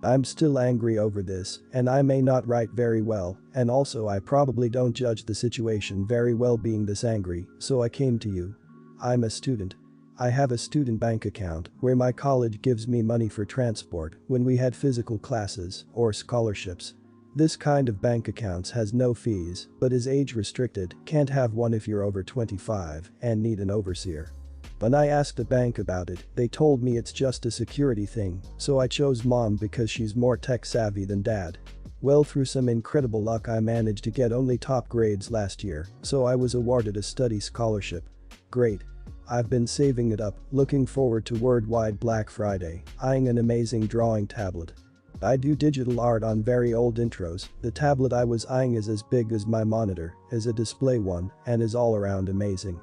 I'm still angry over this, and I may not write very well, and also I probably don't judge the situation very well being this angry, so I came to you. I'm a student. I have a student bank account where my college gives me money for transport when we had physical classes or scholarships. This kind of bank accounts has no fees but is age restricted, can't have one if you're over 25 and need an overseer. When I asked the bank about it, they told me it's just a security thing, so I chose mom because she's more tech savvy than dad. Well, through some incredible luck I managed to get only top grades last year, so I was awarded a study scholarship. Great. I've been saving it up, looking forward to worldwide Black Friday, eyeing an amazing drawing tablet. I do digital art on very old intros. The tablet I was eyeing is as big as my monitor, is a display one, and is all around amazing.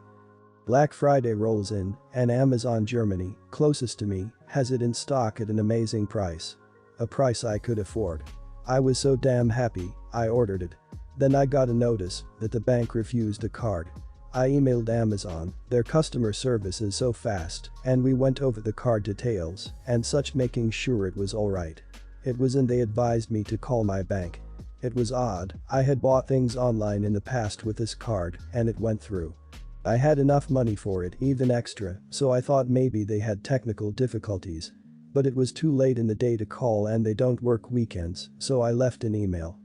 Black Friday rolls in, and Amazon Germany, closest to me, has it in stock at an amazing price. A price I could afford. I was so damn happy, I ordered it. Then I got a notice that the bank refused the card. I emailed Amazon, their customer service is so fast, and we went over the card details and such, making sure it was alright. It was, and they advised me to call my bank. It was odd, I had bought things online in the past with this card and it went through. I had enough money for it, even extra, so I thought maybe they had technical difficulties. But it was too late in the day to call and they don't work weekends, so I left an email.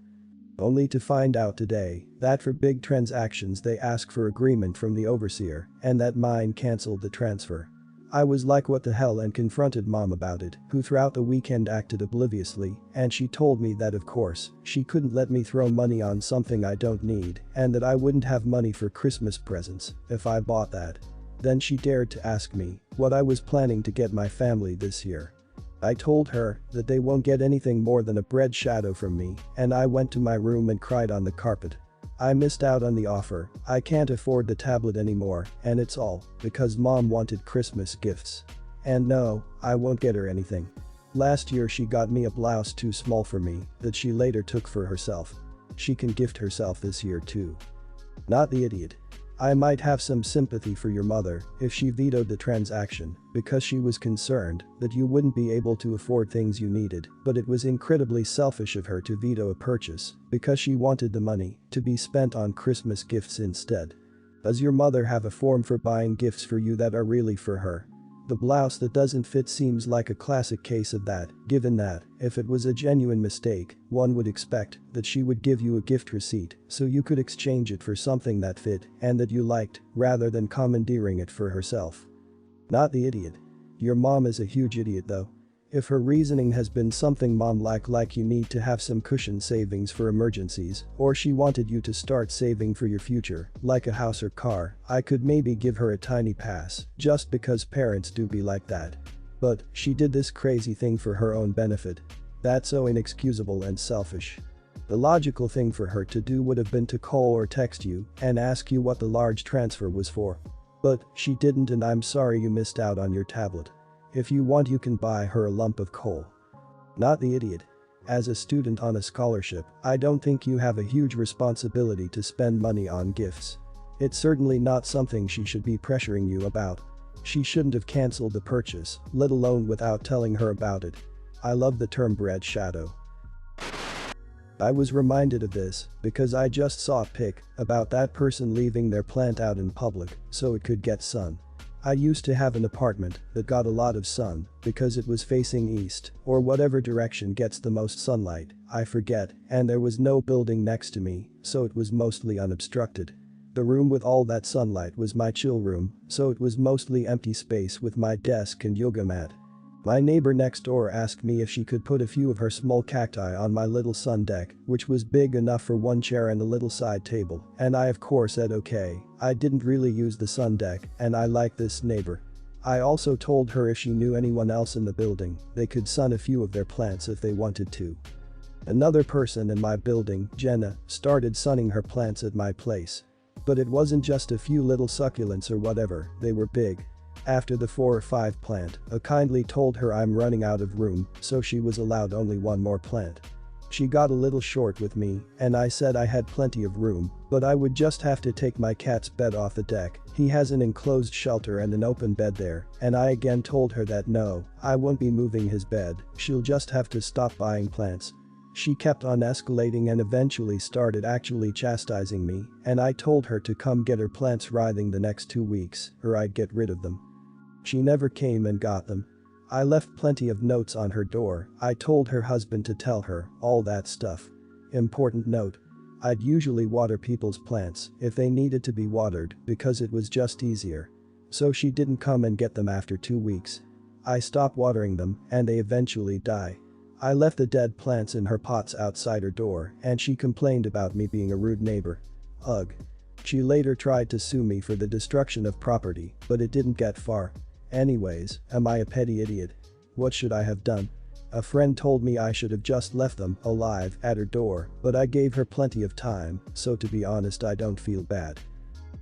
Only to find out today that for big transactions they ask for agreement from the overseer and that mine cancelled the transfer. I was like, what the hell, and confronted mom about it, who throughout the weekend acted obliviously, and she told me that of course she couldn't let me throw money on something I don't need and that I wouldn't have money for Christmas presents if I bought that. Then she dared to ask me what I was planning to get my family this year. I told her that they won't get anything more than a bread shadow from me, and I went to my room and cried on the carpet. I missed out on the offer, I can't afford the tablet anymore, and it's all because mom wanted Christmas gifts. And no, I won't get her anything. Last year she got me a blouse too small for me that she later took for herself. She can gift herself this year too. Not the idiot. I might have some sympathy for your mother if she vetoed the transaction because she was concerned that you wouldn't be able to afford things you needed, but it was incredibly selfish of her to veto a purchase because she wanted the money to be spent on Christmas gifts instead. Does your mother have a form for buying gifts for you that are really for her? The blouse that doesn't fit seems like a classic case of that, given that, if it was a genuine mistake, one would expect that she would give you a gift receipt so you could exchange it for something that fit and that you liked, rather than commandeering it for herself. Not the idiot. Your mom is a huge idiot though. If her reasoning has been something mom-like you need to have some cushion savings for emergencies, or she wanted you to start saving for your future, like a house or car, I could maybe give her a tiny pass, just because parents do be like that. But she did this crazy thing for her own benefit. That's so inexcusable and selfish. The logical thing for her to do would have been to call or text you and ask you what the large transfer was for. But she didn't, and I'm sorry you missed out on your tablet. If you want, you can buy her a lump of coal. Not the idiot. As a student on a scholarship, I don't think you have a huge responsibility to spend money on gifts. It's certainly not something she should be pressuring you about. She shouldn't have cancelled the purchase, let alone without telling her about it. I love the term bread shadow. I was reminded of this because I just saw a pic about that person leaving their plant out in public so it could get sun. I used to have an apartment that got a lot of sun because it was facing east or whatever direction gets the most sunlight, I forget, and there was no building next to me, so it was mostly unobstructed. The room with all that sunlight was my chill room, so it was mostly empty space with my desk and yoga mat. My neighbor next door asked me if she could put a few of her small cacti on my little sun deck, which was big enough for one chair and a little side table, and I of course said okay. I didn't really use the sun deck, and I like this neighbor. I also told her if she knew anyone else in the building, they could sun a few of their plants if they wanted to. Another person in my building, Jenna, started sunning her plants at my place. But it wasn't just a few little succulents or whatever, they were big. After the 4 or 5 plant, I kindly told her I'm running out of room, so she was allowed only one more plant. She got a little short with me, and I said I had plenty of room, but I would just have to take my cat's bed off the deck. He has an enclosed shelter and an open bed there, and I again told her that no, I won't be moving his bed, she'll just have to stop buying plants. She kept on escalating and eventually started actually chastising me, and I told her to come get her plants writhing the next 2 weeks, or I'd get rid of them. She never came and got them. I left plenty of notes on her door, I told her husband to tell her, all that stuff. Important note. I'd usually water people's plants if they needed to be watered because it was just easier. So she didn't come and get them after 2 weeks. I stopped watering them and they eventually die. I left the dead plants in her pots outside her door and she complained about me being a rude neighbor. Ugh. She later tried to sue me for the destruction of property, but it didn't get far. Anyways, am I a petty idiot? What should I have done? A friend told me I should have just left them alive at her door, but I gave her plenty of time, so to be honest I don't feel bad.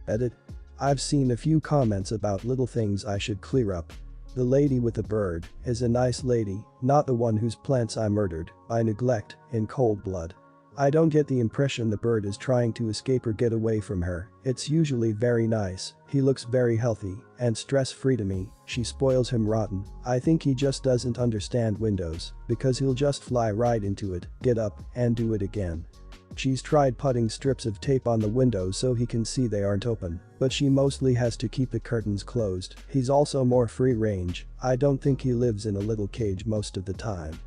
Edit. I've seen a few comments about little things I should clear up. The lady with the bird is a nice lady, not the one whose plants I murdered by neglect in cold blood. I don't get the impression the bird is trying to escape or get away from her, it's usually very nice, he looks very healthy and stress-free to me, she spoils him rotten, I think he just doesn't understand Windows, because he'll just fly right into it, get up, and do it again. She's tried putting strips of tape on the windows so he can see they aren't open, but she mostly has to keep the curtains closed, he's also more free range, I don't think he lives in a little cage most of the time.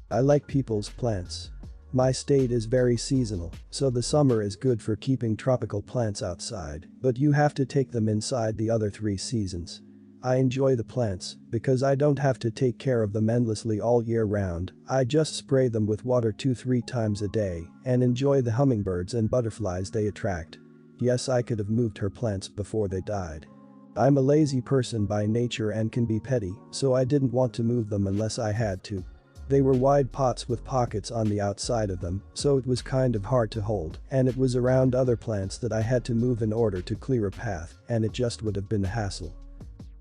I like people's plants. My state is very seasonal, so the summer is good for keeping tropical plants outside, but you have to take them inside the other 3 seasons. I enjoy the plants because I don't have to take care of them endlessly all year round, I just spray them with water 2-3 times a day and enjoy the hummingbirds and butterflies they attract. Yes, I could have moved her plants before they died. I'm a lazy person by nature and can be petty, so I didn't want to move them unless I had to. They were wide pots with pockets on the outside of them, so it was kind of hard to hold, and it was around other plants that I had to move in order to clear a path, and it just would have been a hassle.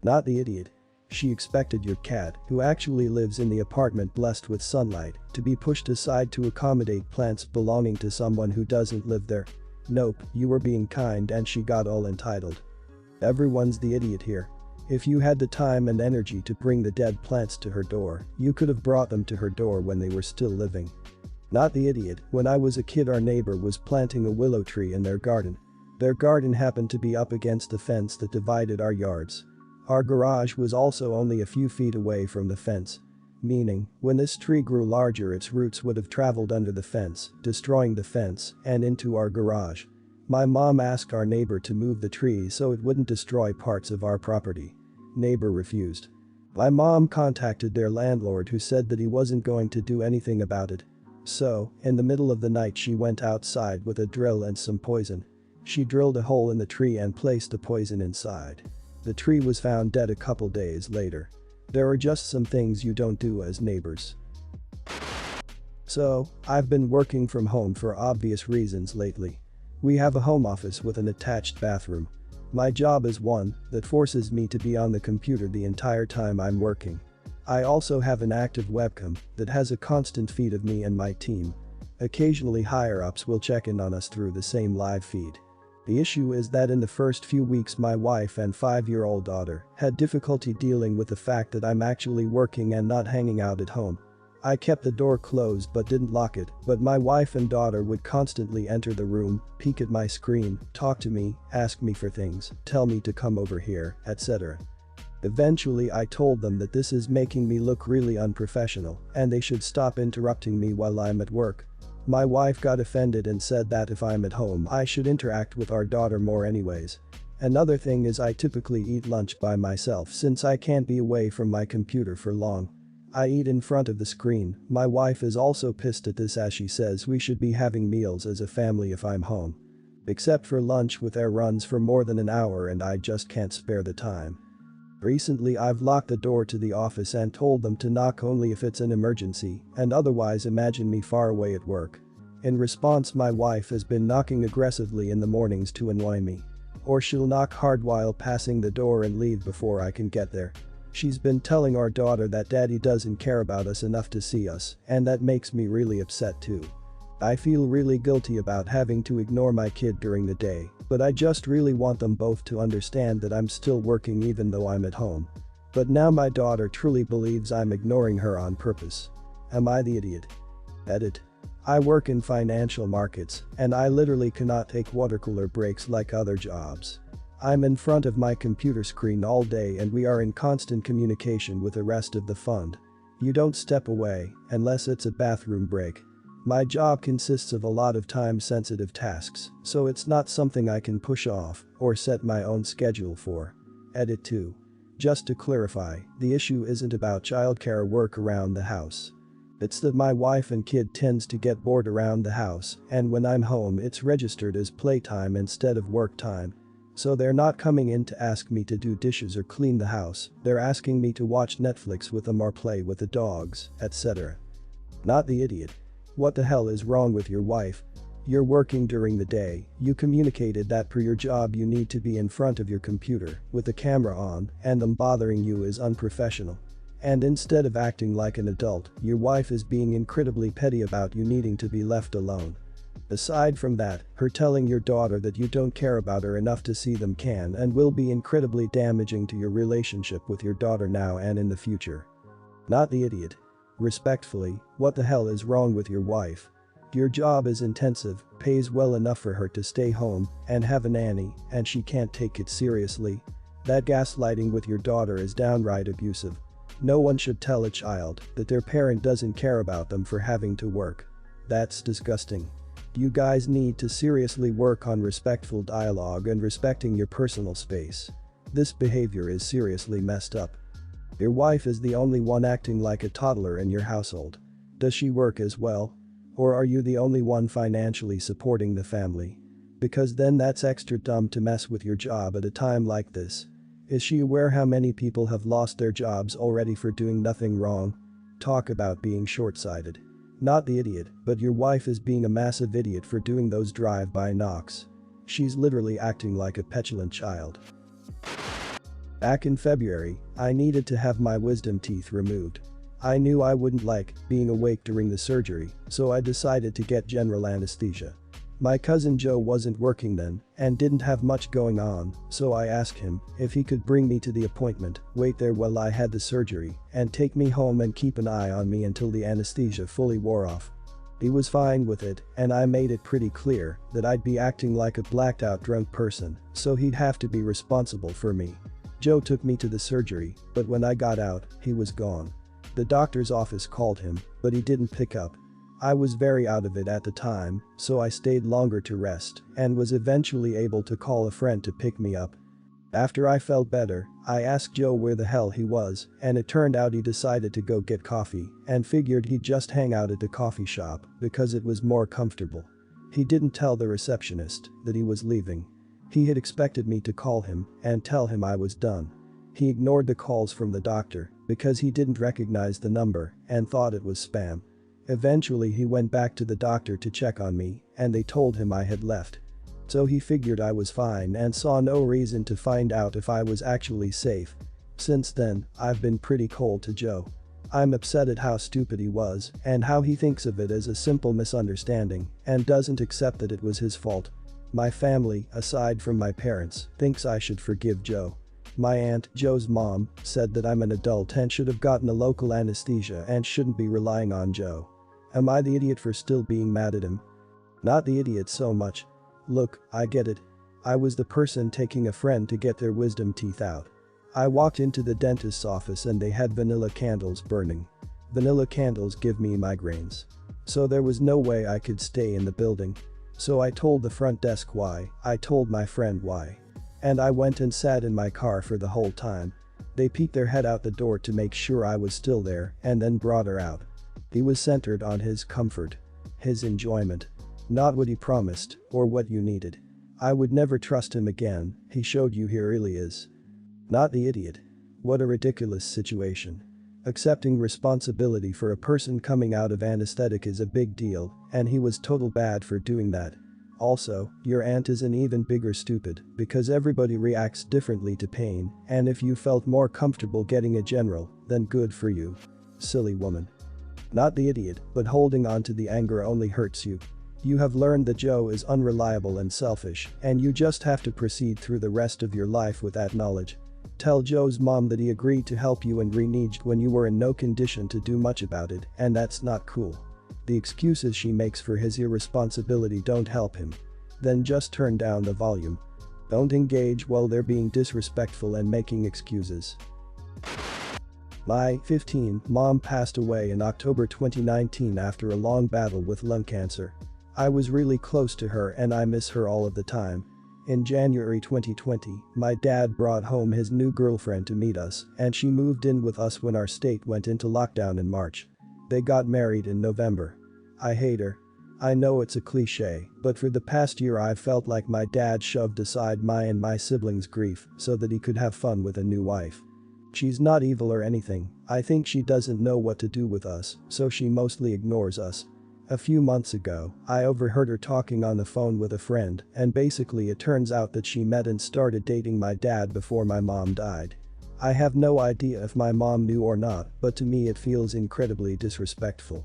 Not the idiot. She expected your cat, who actually lives in the apartment blessed with sunlight, to be pushed aside to accommodate plants belonging to someone who doesn't live there. Nope, you were being kind and she got all entitled. Everyone's the idiot here. If you had the time and energy to bring the dead plants to her door, you could have brought them to her door when they were still living. Not the idiot. When I was a kid our neighbor was planting a willow tree in their garden. Their garden happened to be up against the fence that divided our yards. Our garage was also only a few feet away from the fence. Meaning, when this tree grew larger its roots would have traveled under the fence, destroying the fence, and into our garage. My mom asked our neighbor to move the tree so it wouldn't destroy parts of our property. Neighbor refused. My mom contacted their landlord who said that he wasn't going to do anything about it. So, in the middle of the night she went outside with a drill and some poison. She drilled a hole in the tree and placed the poison inside. The tree was found dead a couple days later. There are just some things you don't do as neighbors. So, I've been working from home for obvious reasons lately. We have a home office with an attached bathroom. My job is one that forces me to be on the computer the entire time I'm working. I also have an active webcam that has a constant feed of me and my team. Occasionally higher-ups will check in on us through the same live feed. The issue is that in the first few weeks my wife and 5-year-old daughter had difficulty dealing with the fact that I'm actually working and not hanging out at home. I kept the door closed but didn't lock it, but my wife and daughter would constantly enter the room, peek at my screen, talk to me, ask me for things, tell me to come over here, etc. Eventually I told them that this is making me look really unprofessional and they should stop interrupting me while I'm at work. My wife got offended and said that if I'm at home I should interact with our daughter more anyways. Another thing is I typically eat lunch by myself since I can't be away from my computer for long. I eat in front of the screen. My wife is also pissed at this as she says we should be having meals as a family if I'm home. Except for lunch with errands for more than an hour and I just can't spare the time. Recently I've locked the door to the office and told them to knock only if it's an emergency and otherwise imagine me far away at work. In response my wife has been knocking aggressively in the mornings to annoy me. Or she'll knock hard while passing the door and leave before I can get there. She's been telling our daughter that daddy doesn't care about us enough to see us, and that makes me really upset too. I feel really guilty about having to ignore my kid during the day, but I just really want them both to understand that I'm still working even though I'm at home. But now my daughter truly believes I'm ignoring her on purpose. Am I the idiot? Edit. I work in financial markets, and I literally cannot take water cooler breaks like other jobs. I'm in front of my computer screen all day and we are in constant communication with the rest of the fund. You don't step away unless it's a bathroom break. My job consists of a lot of time-sensitive tasks, so it's not something I can push off or set my own schedule for. Edit 2. Just to clarify, the issue isn't about childcare work around the house. It's that my wife and kid tends to get bored around the house, and when I'm home it's registered as playtime instead of work time. So they're not coming in to ask me to do dishes or clean the house, they're asking me to watch Netflix with them or play with the dogs, etc. Not the idiot. What the hell is wrong with your wife? You're working during the day, you communicated that per your job you need to be in front of your computer with the camera on, and them bothering you is unprofessional. And instead of acting like an adult, your wife is being incredibly petty about you needing to be left alone. Aside from that, her telling your daughter that you don't care about her enough to see them can and will be incredibly damaging to your relationship with your daughter now and in the future. Not the idiot. Respectfully, what the hell is wrong with your wife? Your job is intensive, pays well enough for her to stay home and have a nanny, and she can't take it seriously. That gaslighting with your daughter is downright abusive. No one should tell a child that their parent doesn't care about them for having to work. That's disgusting. You guys need to seriously work on respectful dialogue and respecting your personal space. This behavior is seriously messed up. Your wife is the only one acting like a toddler in your household. Does she work as well? Or are you the only one financially supporting the family? Because then that's extra dumb to mess with your job at a time like this. Is she aware how many people have lost their jobs already for doing nothing wrong? Talk about being short-sighted. Not the idiot, but your wife is being a massive idiot for doing those drive-by knocks. She's literally acting like a petulant child. Back in February, I needed to have my wisdom teeth removed. I knew I wouldn't like being awake during the surgery, so I decided to get general anesthesia. My cousin Joe wasn't working then and didn't have much going on, so I asked him if he could bring me to the appointment, wait there while I had the surgery, and take me home and keep an eye on me until the anesthesia fully wore off. He was fine with it, and I made it pretty clear that I'd be acting like a blacked out drunk person, so he'd have to be responsible for me. Joe took me to the surgery, but when I got out, he was gone. The doctor's office called him, but he didn't pick up. I was very out of it at the time, so I stayed longer to rest and was eventually able to call a friend to pick me up. After I felt better, I asked Joe where the hell he was, and it turned out he decided to go get coffee and figured he'd just hang out at the coffee shop because it was more comfortable. He didn't tell the receptionist that he was leaving. He had expected me to call him and tell him I was done. He ignored the calls from the doctor because he didn't recognize the number and thought it was spam. Eventually he went back to the doctor to check on me and they told him I had left. So he figured I was fine and saw no reason to find out if I was actually safe. Since then, I've been pretty cold to Joe. I'm upset at how stupid he was and how he thinks of it as a simple misunderstanding and doesn't accept that it was his fault. My family, aside from my parents, thinks I should forgive Joe. My aunt, Joe's mom, said that I'm an adult and should have gotten a local anesthesia and shouldn't be relying on Joe. Am I the idiot for still being mad at him? Not the idiot so much. Look, I get it. I was the person taking a friend to get their wisdom teeth out. I walked into the dentist's office and they had vanilla candles burning. Vanilla candles give me migraines. So there was no way I could stay in the building. So I told the front desk why, I told my friend why. And I went and sat in my car for the whole time. They peeked their head out the door to make sure I was still there and then brought her out. He was centered on his comfort. His enjoyment. Not what he promised or what you needed. I would never trust him again, he showed you he really is. Not the idiot. What a ridiculous situation. Accepting responsibility for a person coming out of anesthetic is a big deal, and he was total bad for doing that. Also, your aunt is an even bigger stupid because everybody reacts differently to pain, and if you felt more comfortable getting a general, then good for you. Silly woman. Not the idiot, but holding on to the anger only hurts you. You have learned that Joe is unreliable and selfish, and you just have to proceed through the rest of your life with that knowledge. Tell Joe's mom that he agreed to help you and reneged when you were in no condition to do much about it, and that's not cool. The excuses she makes for his irresponsibility don't help him. Then just turn down the volume. Don't engage while they're being disrespectful and making excuses. My 15 mom passed away in October 2019 after a long battle with lung cancer. I was really close to her and I miss her all of the time. In January 2020, my dad brought home his new girlfriend to meet us and she moved in with us when our state went into lockdown in March. They got married in November. I hate her. I know it's a cliche, but for the past year I've felt like my dad shoved aside my and my siblings' grief so that he could have fun with a new wife. She's not evil or anything, I think she doesn't know what to do with us, so she mostly ignores us. A few months ago, I overheard her talking on the phone with a friend, and basically it turns out that she met and started dating my dad before my mom died. I have no idea if my mom knew or not, but to me it feels incredibly disrespectful.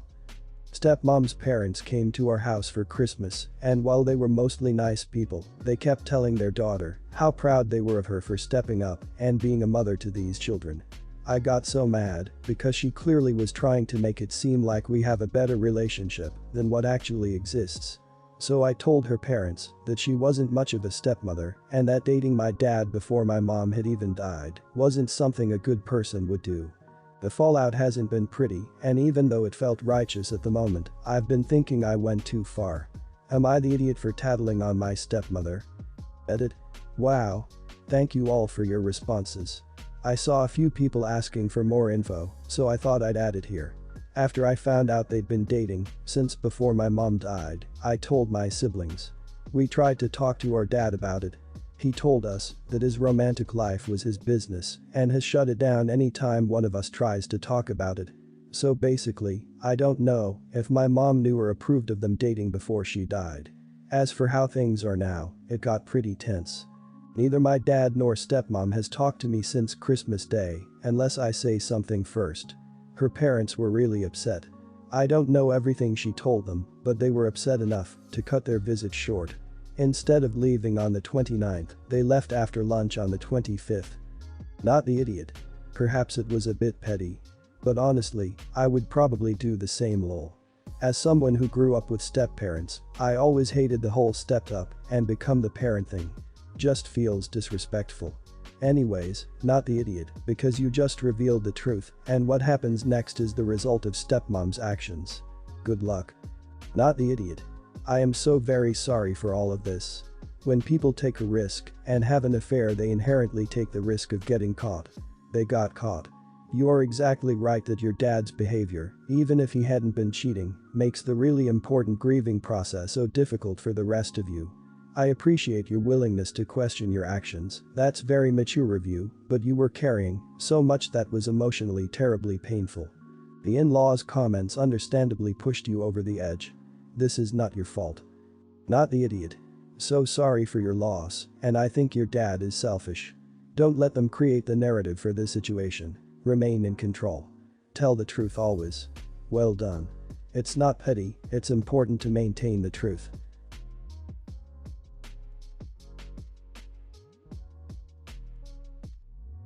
Stepmom's parents came to our house for Christmas, and while they were mostly nice people, they kept telling their daughter how proud they were of her for stepping up and being a mother to these children. I got so mad because she clearly was trying to make it seem like we have a better relationship than what actually exists. So I told her parents that she wasn't much of a stepmother and that dating my dad before my mom had even died wasn't something a good person would do. The fallout hasn't been pretty, and even though it felt righteous at the moment, I've been thinking I went too far. Am I the idiot for tattling on my stepmother? Edit. Wow. Thank you all for your responses. I saw a few people asking for more info, so I thought I'd add it here. After I found out they'd been dating since before my mom died, I told my siblings. We tried to talk to our dad about it. He told us that his romantic life was his business and has shut it down anytime one of us tries to talk about it. So basically, I don't know if my mom knew or approved of them dating before she died. As for how things are now, it got pretty tense. Neither my dad nor stepmom has talked to me since Christmas Day, unless I say something first. Her parents were really upset. I don't know everything she told them, but they were upset enough to cut their visit short. Instead of leaving on the 29th, they left after lunch on the 25th. Not the idiot. Perhaps it was a bit petty. But honestly, I would probably do the same lol. As someone who grew up with step-parents, I always hated the whole stepped up and become the parent thing. Just feels disrespectful. Anyways, not the idiot, because you just revealed the truth, and what happens next is the result of stepmom's actions. Good luck. Not the idiot. I am so very sorry for all of this. When people take a risk and have an affair, they inherently take the risk of getting caught. They got caught. You are exactly right that your dad's behavior, even if he hadn't been cheating, makes the really important grieving process so difficult for the rest of you. I appreciate your willingness to question your actions, that's very mature of you, but you were carrying so much that was emotionally terribly painful. The in-laws' comments understandably pushed you over the edge. This is not your fault. Not the idiot. So sorry for your loss, and I think your dad is selfish. Don't let them create the narrative for this situation. Remain in control. Tell the truth always. Well done. It's not petty, it's important to maintain the truth.